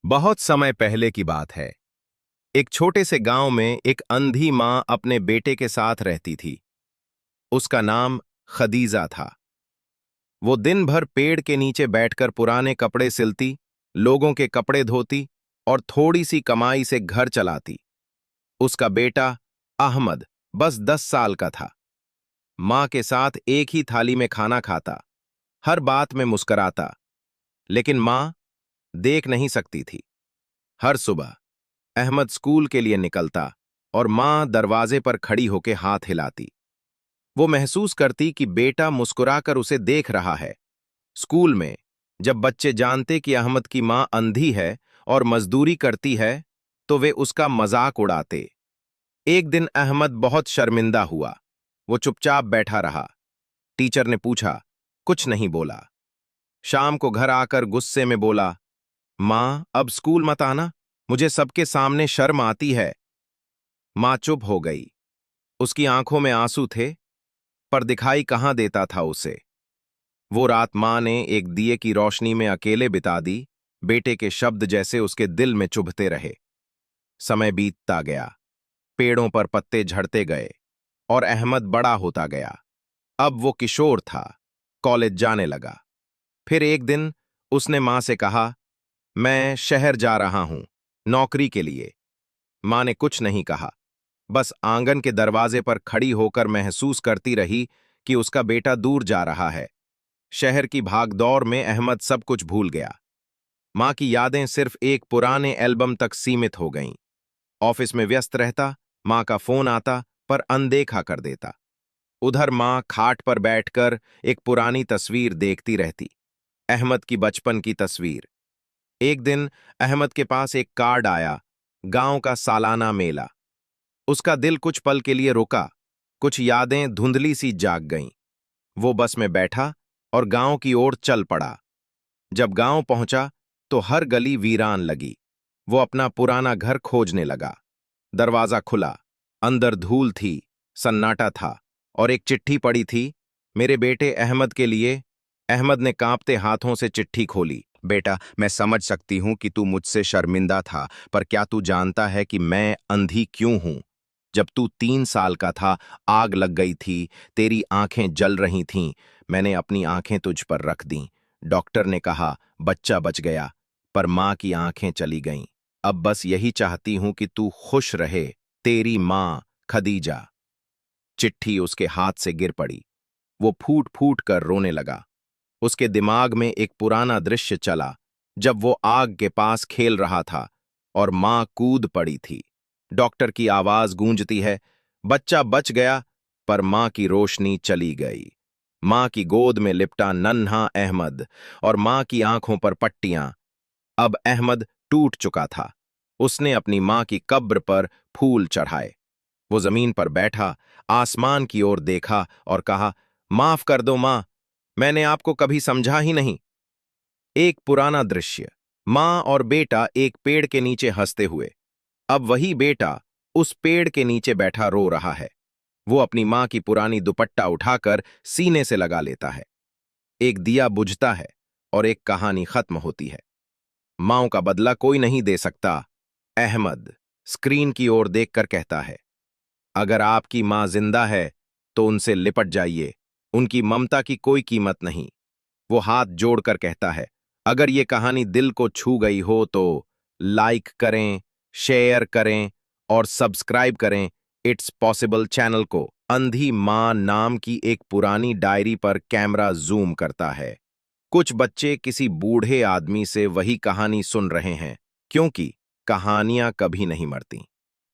बहुत समय पहले की बात है। एक छोटे से गांव में एक अंधी मां अपने बेटे के साथ रहती थी। उसका नाम खदीजा था। वो दिन भर पेड़ के नीचे बैठकर पुराने कपड़े सिलती, लोगों के कपड़े धोती और थोड़ी सी कमाई से घर चलाती। उसका बेटा अहमद बस 10 साल का था। मां के साथ एक ही थाली में खाना खाता, हर बात में मुस्कराता, लेकिन मां देख नहीं सकती थी। हर सुबह अहमद स्कूल के लिए निकलता और मां दरवाजे पर खड़ी होकर हाथ हिलाती। वो महसूस करती कि बेटा मुस्कुराकर उसे देख रहा है। स्कूल में जब बच्चे जानते कि अहमद की मां अंधी है और मजदूरी करती है, तो वे उसका मजाक उड़ाते। एक दिन अहमद बहुत शर्मिंदा हुआ। वो चुपचाप बैठा रहा। टीचर ने पूछा, कुछ नहीं बोला। शाम को घर आकर गुस्से में बोला, मां अब स्कूल मत आना, मुझे सबके सामने शर्म आती है। मां चुप हो गई। उसकी आंखों में आंसू थे, पर दिखाई कहां देता था उसे। वो रात मां ने एक दिए की रोशनी में अकेले बिता दी। बेटे के शब्द जैसे उसके दिल में चुभते रहे। समय बीतता गया, पेड़ों पर पत्ते झड़ते गए और अहमद बड़ा होता गया। अब वो किशोर था, कॉलेज जाने लगा। फिर एक दिन उसने मां से कहा, मैं शहर जा रहा हूं, नौकरी के लिए। मां ने कुछ नहीं कहा, बस आंगन के दरवाजे पर खड़ी होकर महसूस करती रही कि उसका बेटा दूर जा रहा है। शहर की भागदौड़ में अहमद सब कुछ भूल गया। मां की यादें सिर्फ एक पुराने एल्बम तक सीमित हो गईं। ऑफिस में व्यस्त रहता, मां का फोन आता पर अनदेखा कर देता। उधर मां खाट पर बैठकर एक पुरानी तस्वीर देखती रहती, अहमद की बचपन की तस्वीर। एक दिन अहमद के पास एक कार्ड आया, गांव का सालाना मेला। उसका दिल कुछ पल के लिए रुका, कुछ यादें धुंधली सी जाग गईं। वो बस में बैठा और गांव की ओर चल पड़ा। जब गांव पहुंचा तो हर गली वीरान लगी। वो अपना पुराना घर खोजने लगा। दरवाजा खुला, अंदर धूल थी, सन्नाटा था और एक चिट्ठी पड़ी थी, मेरे बेटे अहमद के लिए। अहमद ने कांपते हाथों से चिट्ठी खोली। बेटा, मैं समझ सकती हूं कि तू मुझसे शर्मिंदा था, पर क्या तू जानता है कि मैं अंधी क्यों हूं? जब तू 3 साल का था, आग लग गई थी, तेरी आंखें जल रही थीं, मैंने अपनी आंखें तुझ पर रख दीं। डॉक्टर ने कहा बच्चा बच गया, पर मां की आंखें चली गईं। अब बस यही चाहती हूं कि तू खुश रहे, तेरी मां खदीजा। चिट्ठी उसके हाथ से गिर पड़ी। वो फूट फूट कर रोने लगा। उसके दिमाग में एक पुराना दृश्य चला, जब वो आग के पास खेल रहा था और मां कूद पड़ी थी। डॉक्टर की आवाज गूंजती है, बच्चा बच गया, पर मां की रोशनी चली गई। मां की गोद में लिपटा नन्हा अहमद और मां की आंखों पर पट्टियां। अब अहमद टूट चुका था। उसने अपनी मां की कब्र पर फूल चढ़ाए। वो जमीन पर बैठा, आसमान की ओर देखा और कहा, माफ कर दो मां, मैंने आपको कभी समझा ही नहीं। एक पुराना दृश्य, मां और बेटा एक पेड़ के नीचे हंसते हुए। अब वही बेटा उस पेड़ के नीचे बैठा रो रहा है। वो अपनी मां की पुरानी दुपट्टा उठाकर सीने से लगा लेता है। एक दिया बुझता है और एक कहानी खत्म होती है। मांओं का बदला कोई नहीं दे सकता। अहमद स्क्रीन की ओर देखकर कहता है, अगर आपकी मां जिंदा है तो उनसे लिपट जाइए, उनकी ममता की कोई कीमत नहीं। वो हाथ जोड़कर कहता है, अगर ये कहानी दिल को छू गई हो तो लाइक करें, शेयर करें और सब्सक्राइब करें इट्स पॉसिबल चैनल को। अंधी मां नाम की एक पुरानी डायरी पर कैमरा जूम करता है। कुछ बच्चे किसी बूढ़े आदमी से वही कहानी सुन रहे हैं, क्योंकि कहानियां कभी नहीं मरती।